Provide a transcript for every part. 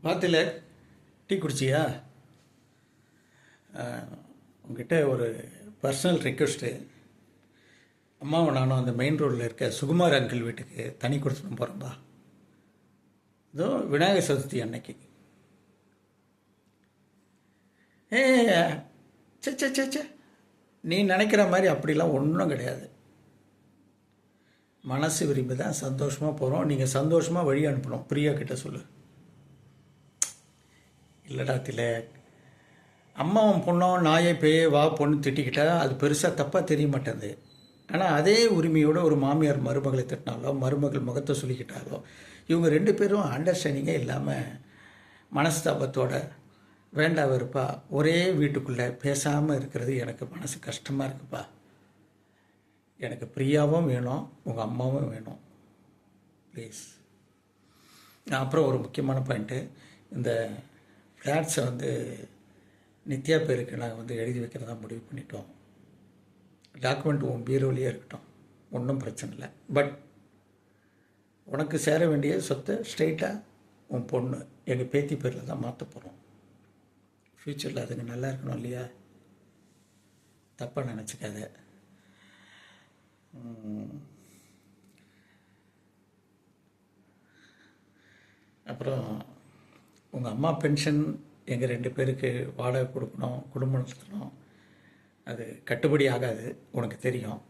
பார்த்துல tea குடிச்சியா? உங்ககிட்ட ஒரு personal request. அம்மாவும் நானும் அந்த மெயின் ரோட்டில் இருக்க சுகுமார் அங்கிள் வீட்டுக்கு தனி கொடுத்துட்டு போகிறோம்பா. இதோ விநாயகர் சதுர்த்தி அன்னைக்கு. ஏ சே சே சே சே நீ நினைக்கிற மாதிரி அப்படிலாம் ஒன்றும் கிடையாது. மனசு விரும்பி தான் சந்தோஷமாக போகிறோம். நீங்கள் சந்தோஷமாக வழி அனுப்பணும். பிரியா கிட்ட சொல்லு. இல்லைடா திலக், அம்மாவும் பொண்ணும் நாயை பேயே வா பொண்ணு திட்டிக்கிட்டா அது பெருசாக தப்பாக தெரிய மாட்டேங்குது. ஆனால் அதே உரிமையோடு ஒரு மாமியார் மருமகளை திட்டினாலோ மருமகள் முகத்தை சொல்லிக்கிட்டாலோ இவங்க ரெண்டு பேரும் அண்டர்ஸ்டாண்டிங்கே இல்லாமல் மனஸ்தாபத்தோட வேண்டா வெறுப்பா ஒரே வீட்டுக்குள்ளே பேசாமல் இருக்கிறது எனக்கு மனசு கஷ்டமாக இருக்குப்பா. எனக்கு பிரியாவும் வேணும், உங்கள் அம்மாவும் வேணும், ப்ளீஸ். அப்புறம் ஒரு முக்கியமான பாயிண்ட்டு, இந்த ஃப்ளாட்ஸை நித்யா பேருக்கு நாங்கள் எழுதி வைக்கிறதா முடிவு பண்ணிட்டோம். டாக்குமெண்ட் உன் பீரோவிலேயே இருக்கட்டும், ஒன்றும் பிரச்சனை இல்லை. பட் உனக்கு சேர வேண்டிய சொத்தை ஸ்ட்ரெயிட்டாக உன் பொண்ணு எங்கள் பேத்தி பேரில் தான் மாற்ற போகிறோம். ஃப்யூச்சரில் அதுங்க நல்லா இருக்கணும் இல்லையா? தப்பாக நினச்சிக்காத. அப்புறம் உங்கள் அம்மா பென்ஷன் எங்கள் ரெண்டு பேருக்கு வாடகை கொடுக்கணும், குடும்பம் நடத்தணும். அது கட்டுப்படி ஆகாது, உனக்கு தெரியும்.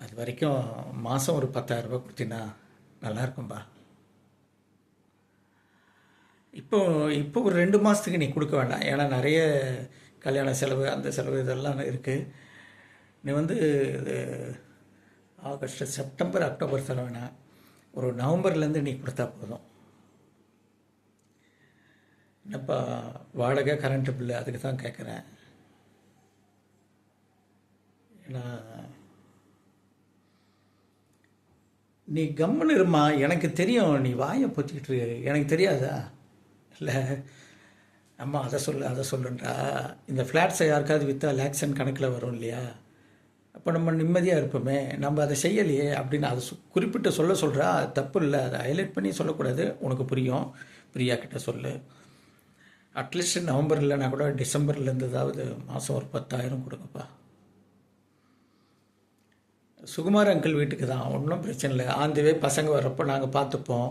அது வரைக்கும் மாதம் ஒரு 10,000 ரூபாய் கொடுத்தீங்கன்னா நல்லாயிருக்கும்பா. இப்போ ஒரு 2 மாதத்துக்கு நீ கொடுக்க வேண்டாம். ஏன்னா நிறைய கல்யாண செலவு அந்த செலவு இதெல்லாம் இருக்குது. நீ ஆகஸ்ட் செப்டம்பர் அக்டோபர் தர வேணாம், ஒரு நவம்பர்லேருந்து நீ கொடுத்தா போதும். என்னப்பா வாடகை கரண்ட்டு பில்லு அதுக்கு தான் கேட்குறேன். ஏன்னா நீ கம்முன்னு இருமா. எனக்கு தெரியும் நீ வாயை பொத்திக்கிட்டு இருக்கு, எனக்கு தெரியாதா? இல்லை அம்மா அதை சொல்லுன்றா. இந்த ஃப்ளாட்ஸை யாருக்காவது விற்றா லேக்ஸன் கணக்கில் வரும் இல்லையா? அப்போ நம்ம நிம்மதியாக இருப்போமே. நம்ம அதை செய்யலையே அப்படின்னு அதை குறிப்பிட்டு சொல்கிறா. தப்பு இல்லை, அதை ஹைலைட் பண்ணி சொல்லக்கூடாது. உனக்கு புரியும். பிரியா கிட்ட சொல்லு. அட்லீஸ்ட் நவம்பர் இல்லைனா கூட டிசம்பர்லேருந்து ஏதாவது மாதம் ஒரு 10,000 கொடுங்கப்பா. சுகுமார் அங்கிள் வீட்டுக்கு தான், ஒன்றும் பிரச்சனை இல்லை. ஆந்தவே பசங்க வர்றப்போ நாங்கள் பார்த்துப்போம்.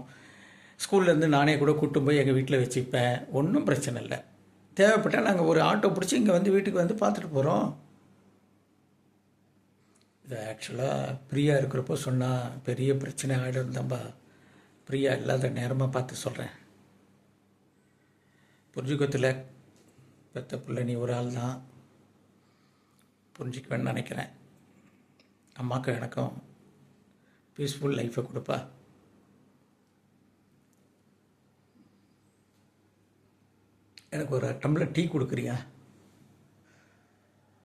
ஸ்கூல்லேருந்து நானே கூட கூட்டு போய் எங்கள் வீட்டில் வச்சுப்பேன், ஒன்றும் பிரச்சனை இல்லை. தேவைப்பட்டால் நாங்கள் ஒரு ஆட்டோ பிடிச்சி இங்கே வீட்டுக்கு பார்த்துட்டு போகிறோம். இது ஆக்சுவலாக பிரியா இருக்கிறப்போ சொன்னால் பெரிய பிரச்சனை ஆகிடும் தான்பா. பிரியா இல்லாத நேரமாக பார்த்து சொல்கிறேன். புரிஞ்சுக்கத்தில் பெத்த பிள்ளை நீ ஒரு ஆள் தான், புரிஞ்சிக்குவேன்னு நினைக்கிறேன். அம்மாவுக்கு எனக்கும் பீஸ்ஃபுல் லைஃப்பை கொடுப்பா. எனக்கு ஒரு டம்ளர் டீ கொடுக்குறியா?